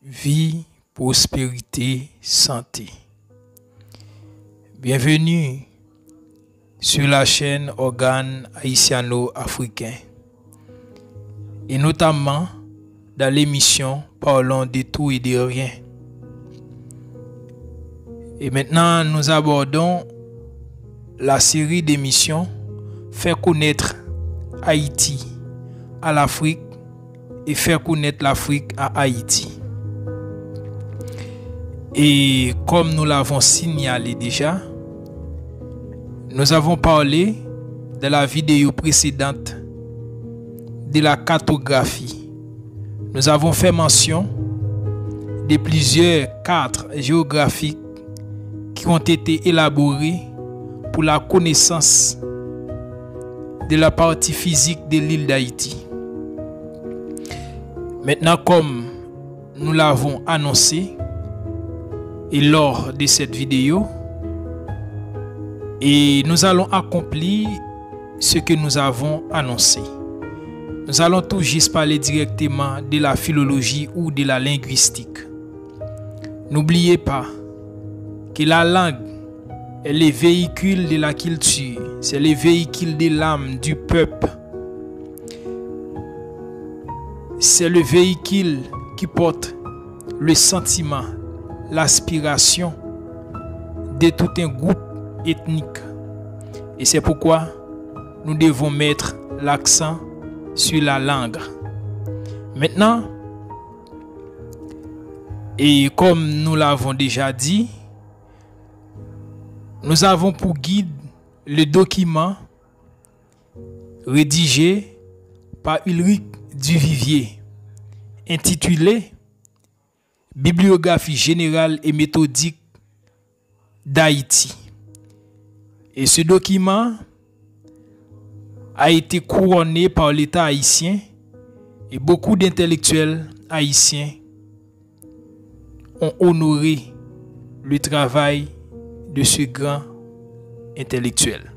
vie, prospérité, santé. Bienvenue sur la chaîne Organes Haïtiano-Africains et notamment dans l'émission Parlons de tout et de rien. Et maintenant, nous abordons la série d'émissions Faire connaître Haïti à l'Afrique et faire connaître l'Afrique à Haïti. Et comme nous l'avons signalé déjà, nous avons parlé de la vidéo précédente de la cartographie. Nous avons fait mention de plusieurs cartes géographiques qui ont été élaborées pour la connaissance de la partie physique de l'île d'Haïti. Maintenant, comme nous l'avons annoncé, et lors de cette vidéo, et nous allons accomplir ce que nous avons annoncé. Nous allons tout juste parler directement de la philologie ou de la linguistique. N'oubliez pas que la langue est le véhicule de la culture, c'est le véhicule de l'âme du peuple. C'est le véhicule qui porte le sentiment, l'aspiration de tout un groupe ethnique. Et c'est pourquoi nous devons mettre l'accent sur la langue. Maintenant, et comme nous l'avons déjà dit, nous avons pour guide le document rédigé par Ulrich Duvivier intitulé Bibliographie générale et méthodique d'Haïti. Et ce document a été couronné par l'État haïtien et beaucoup d'intellectuels haïtiens ont honoré le travail de ce grand intellectuel.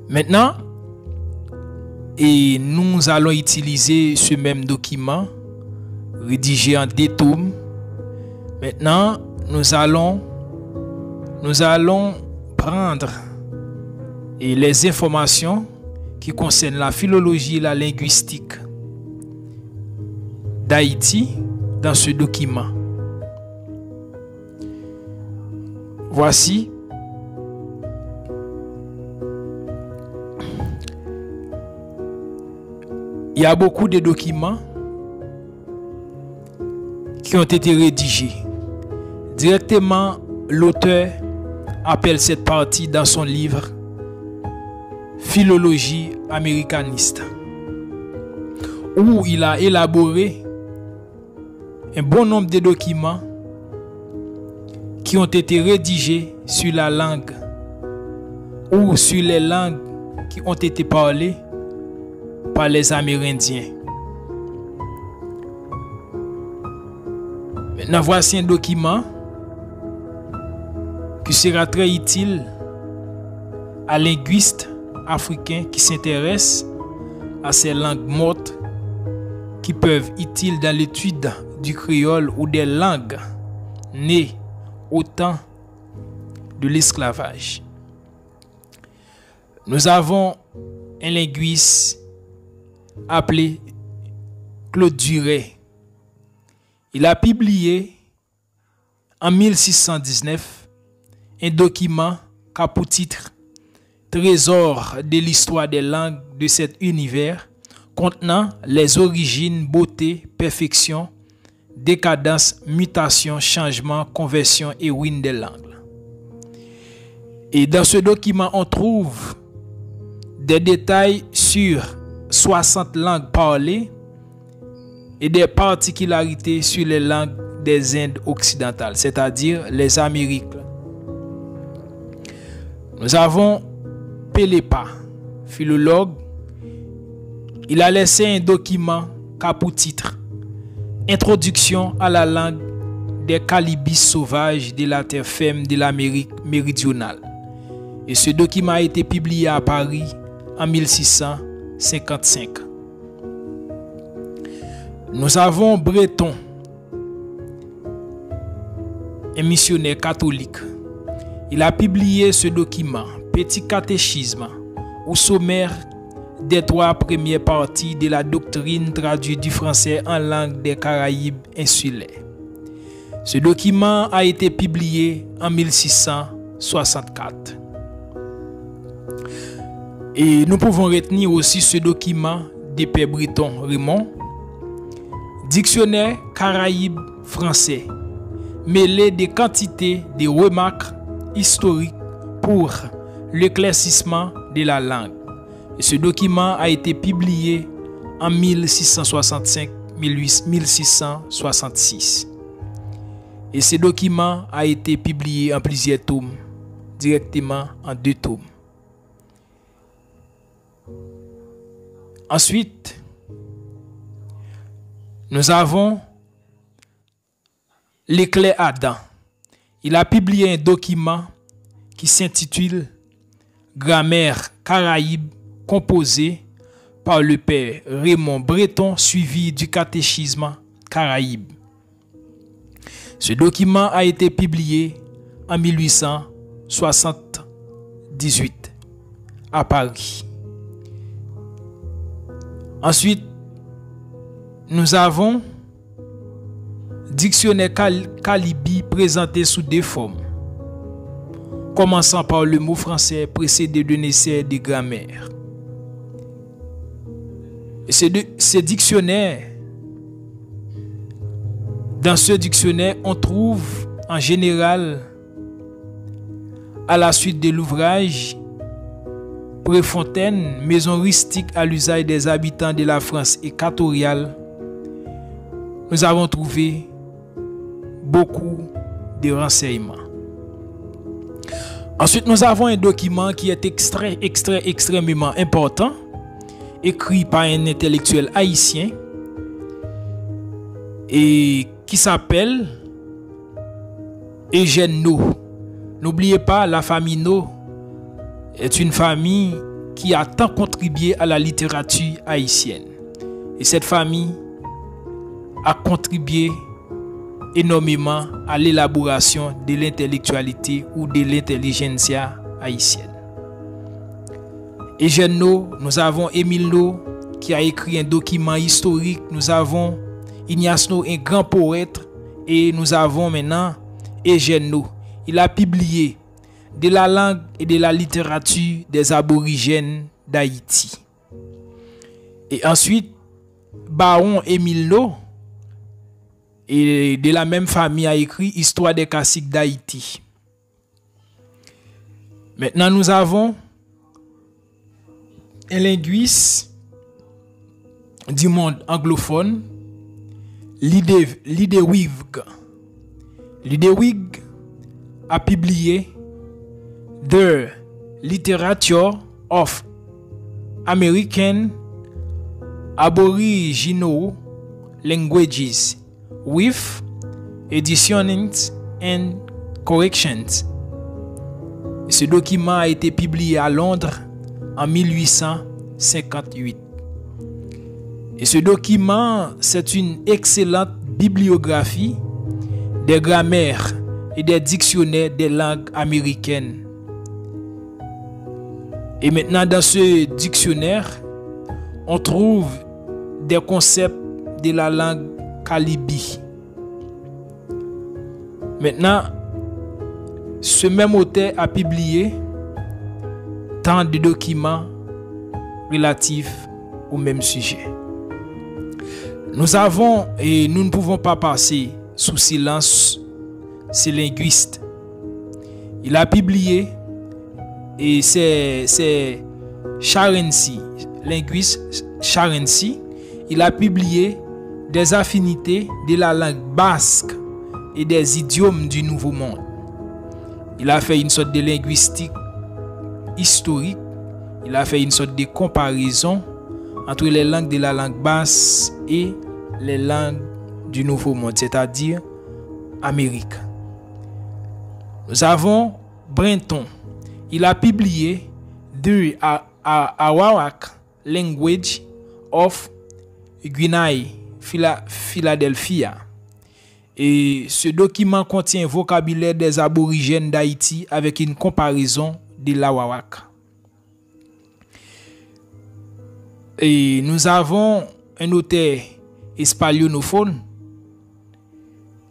Maintenant, et nous allons utiliser ce même document rédigé en 2 tomes. Maintenant, nous allons prendre les informations qui concernent la philologie et la linguistique d'Haïti dans ce document. Voici il y a beaucoup de documents qui ont été rédigés. Directement, l'auteur appelle cette partie dans son livre Philologie américaniste, où il a élaboré un bon nombre de documents qui ont été rédigés sur la langue ou sur les langues qui ont été parlées par les Amérindiens. Maintenant, voici un document qui sera très utile à linguistes africains qui s'intéressent à ces langues mortes qui peuvent être utiles dans l'étude du créole ou des langues nées au temps de l'esclavage. Nous avons un linguiste appelé Claude Duret. Il a publié en 1619 un document qui a pour titre Trésor de l'histoire des langues de cet univers, contenant les origines, beauté, perfection, décadence, mutation, changement, conversion et ruine des langues. Et dans ce document, on trouve des détails sur 60 langues parlées et des particularités sur les langues des Indes occidentales, c'est-à-dire les Amériques. Nous avons Pélépa, philologue. Il a laissé un document qui a pour titre Introduction à la langue des Calibis sauvages de la terre ferme de l'Amérique méridionale. Et ce document a été publié à Paris en 1655. Nous avons Breton, un missionnaire catholique. Il a publié ce document, Petit catéchisme, ou sommaire des 3 premières parties de la doctrine traduite du français en langue des Caraïbes insulaires. Ce document a été publié en 1664. Et nous pouvons retenir aussi ce document de Père Breton Raymond, Dictionnaire Caraïbes français, mêlé de quantités de remarques historiques pour l'éclaircissement de la langue. Et ce document a été publié en 1665-1666. Et ce document a été publié en plusieurs tomes, directement en 2 tomes. Ensuite, nous avons l'éclair Adam. Il a publié un document qui s'intitule Grammaire Caraïbe composé par le père Raymond Breton suivi du catéchisme Caraïbe. Ce document a été publié en 1878 à Paris. Ensuite, nous avons Dictionnaire Calibi présenté sous 2 formes, commençant par le mot français précédé d'un essai de grammaire. Dans ce dictionnaire, on trouve en général, à la suite de l'ouvrage Préfontaine, maison rustique à l'usage des habitants de la France équatoriale, nous avons trouvé beaucoup de renseignements. Ensuite, nous avons un document qui est extrêmement important, écrit par un intellectuel haïtien et qui s'appelle Eugène No. N'oubliez pas, la famille No est une famille qui a tant contribué à la littérature haïtienne. Et cette famille a contribué énormément à l'élaboration de l'intellectualité ou de l'intelligentsia haïtienne. Eugène No, nous avons Émile No qui a écrit un document historique, nous avons Ignace No, un grand poète, et nous avons maintenant Eugène No. Il a publié de la langue et de la littérature des aborigènes d'Haïti. Et ensuite, Baron Émile No, et de la même famille, a écrit Histoire des caciques d'Haïti. Maintenant, nous avons un linguiste du monde anglophone, Lidewig. Lidewig a publié The Literature of American Aboriginal Languages with Editions and Corrections. Ce document a été publié à Londres en 1858. Et ce document, c'est une excellente bibliographie des grammaires et des dictionnaires des langues américaines. Et maintenant, dans ce dictionnaire, on trouve des concepts de la langue Calibi. Maintenant, ce même auteur a publié tant de documents relatifs au même sujet. Nous avons, et nous ne pouvons pas passer sous silence, ce linguiste. Il a publié, et c'est Charency, linguiste Charency, il a publié des affinités de la langue basque et des idiomes du Nouveau Monde. Il a fait une sorte de linguistique historique. Il a fait une sorte de comparaison entre les langues de la langue basse et les langues du Nouveau Monde, c'est-à-dire Amérique. Nous avons Breton. Il a publié The Arawak Language of Guinea Philadelphia. Et ce document contient un vocabulaire des aborigènes d'Haïti avec une comparaison de l'Awawak. Et nous avons un auteur espagnolophone,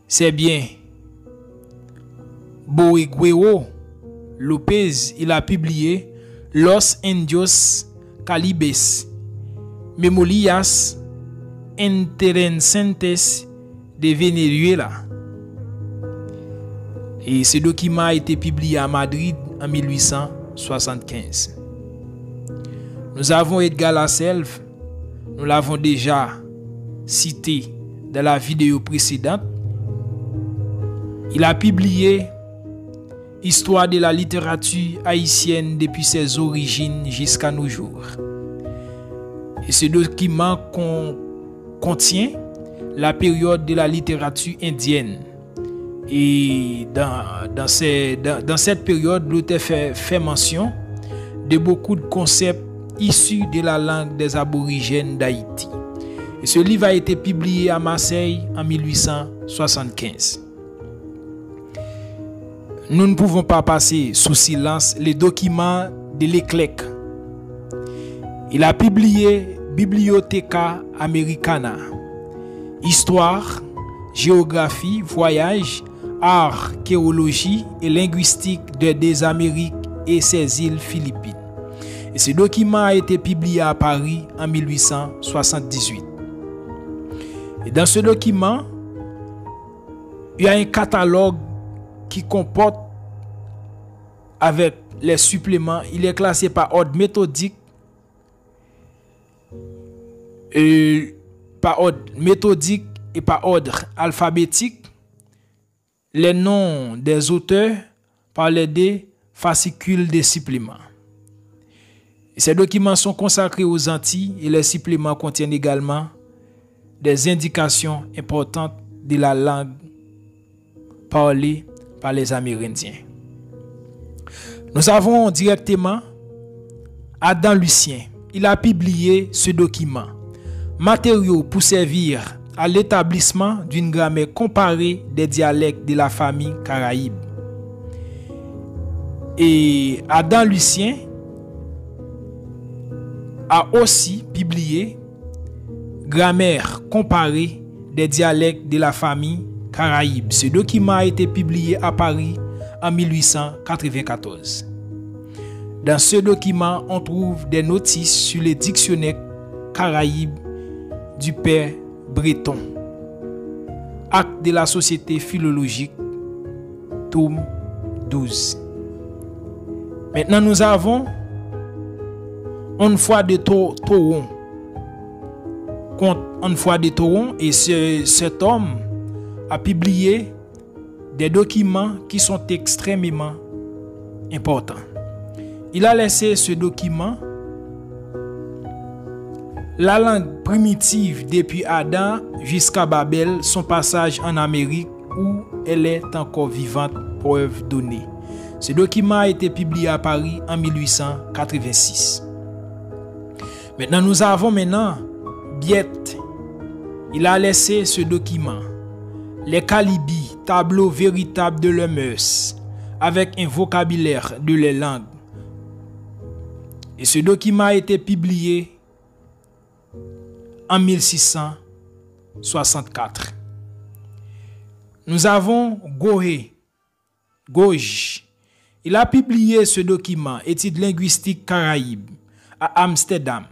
c'est bien Boeguero Lopez. Il a publié Los Indios Calibes, Memorias Interesantes de Venezuela. Et ce document a été publié à Madrid en 1875. Nous avons Edgar Lasselve, nous l'avons déjà cité dans la vidéo précédente. Il a publié Histoire de la littérature haïtienne depuis ses origines jusqu'à nos jours. Et ce document contient la période de la littérature indienne. Et dans cette période, l'auteur fait mention de beaucoup de concepts issus de la langue des aborigènes d'Haïti. Et ce livre a été publié à Marseille en 1875. Nous ne pouvons pas passer sous silence les documents de Leclerc. Il a publié Bibliotheca Americana, Histoire, Géographie, Voyage, Archéologie et Linguistique des Amériques et ses îles Philippines. Et ce document a été publié à Paris en 1878. Et dans ce document, il y a un catalogue qui comporte avec les suppléments. Il est classé par ordre méthodique et par ordre alphabétique. Les noms des auteurs par les des fascicules des suppléments. Ces documents sont consacrés aux Antilles et les suppléments contiennent également des indications importantes de la langue parlée par les Amérindiens. Nous avons directement Adam Lucien. Il a publié ce document, Matériaux pour servir à l'établissement d'une grammaire comparée des dialectes de la famille Caraïbe. Et Adam Lucien a aussi publié Grammaire comparée des dialectes de la famille Caraïbe. Ce document a été publié à Paris en 1894. Dans ce document, on trouve des notices sur les dictionnaires Caraïbes du père Breton. Acte de la Société philologique, tome 12. Maintenant, nous avons une fois de Thoron. Une fois de Thoron, et cet homme a publié des documents qui sont extrêmement importants. Il a laissé ce document, la langue primitive depuis Adam jusqu'à Babel, son passage en Amérique où elle est encore vivante, preuve donnée. Ce document a été publié à Paris en 1886. Maintenant, nous avons Biette. Il a laissé ce document, les Calibis, tableau véritable de leurs mœurs, avec un vocabulaire de les langues. Et ce document a été publié en 1664. Nous avons Gauge. Il a publié ce document, Études linguistiques Caraïbes, à Amsterdam.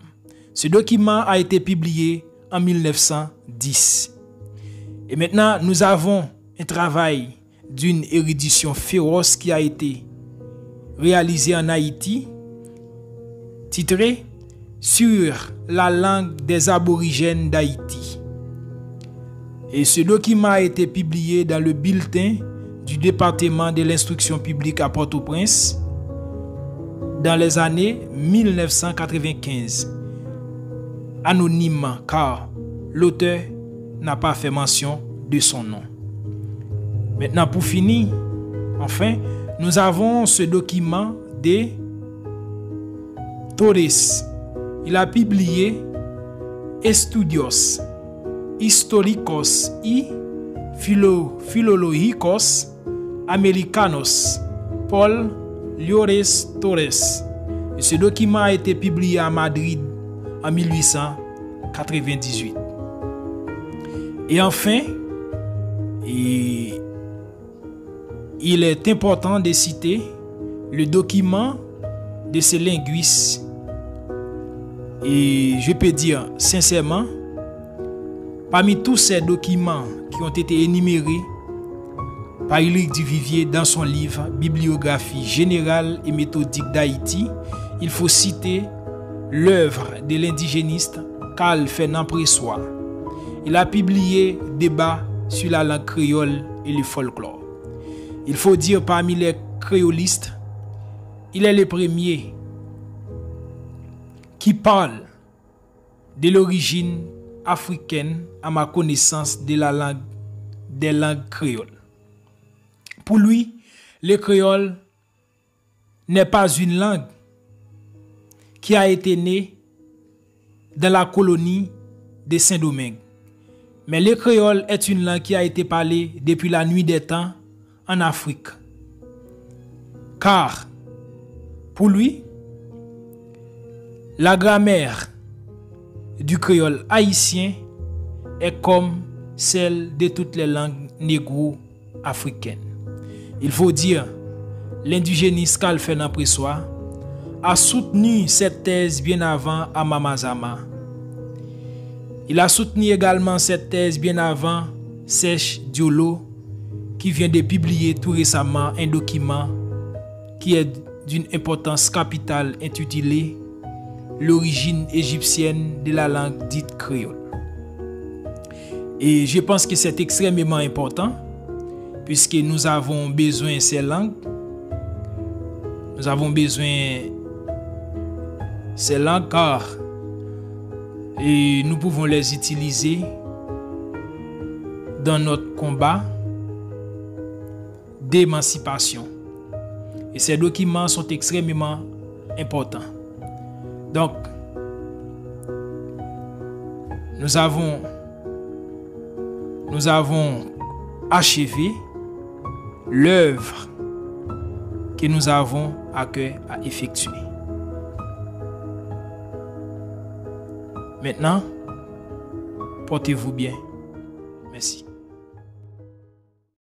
Ce document a été publié en 1910. Et maintenant, nous avons un travail d'une érudition féroce qui a été réalisé en Haïti, titré Sur la langue des aborigènes d'Haïti. Et ce document a été publié dans le bulletin du département de l'instruction publique à Port-au-Prince dans les années 1995. Anonymement, car l'auteur n'a pas fait mention de son nom. Maintenant, pour finir, enfin, nous avons ce document de Torres. Il a publié Estudios Historicos y Filológicos Americanos, Paul Llores Torres. Et ce document a été publié à Madrid en 1898. Et enfin, il est important de citer le document de ces linguistes. Et je peux dire sincèrement, parmi tous ces documents qui ont été énumérés par Éric Duvivier dans son livre Bibliographie générale et méthodique d'Haïti, il faut citer l'œuvre de l'indigéniste Carl Fernand Pressoir. Il a publié Débat sur la langue créole et le folklore. Il faut dire parmi les créolistes, il est le premier qui parle de l'origine africaine à ma connaissance de la langue des langues créoles. Pour lui, le créole n'est pas une langue qui a été née dans la colonie de Saint-Domingue. Mais le créole est une langue qui a été parlée depuis la nuit des temps en Afrique. Car, pour lui, la grammaire du créole haïtien est comme celle de toutes les langues négro-africaines. Il faut dire, l'indigéniste Carl Fernand Pressoir a soutenu cette thèse bien avant Amamazama. Il a soutenu également cette thèse bien avant Sèche Diolo, qui vient de publier tout récemment un document qui est d'une importance capitale intitulé L'origine égyptienne de la langue dite créole. Et je pense que c'est extrêmement important puisque nous avons besoin de ces langues. Nous avons besoin de ces langues car nous pouvons les utiliser dans notre combat d'émancipation. Et ces documents sont extrêmement importants. Donc, nous avons achevé l'œuvre que nous avons à cœur à effectuer. Maintenant, portez-vous bien. Merci.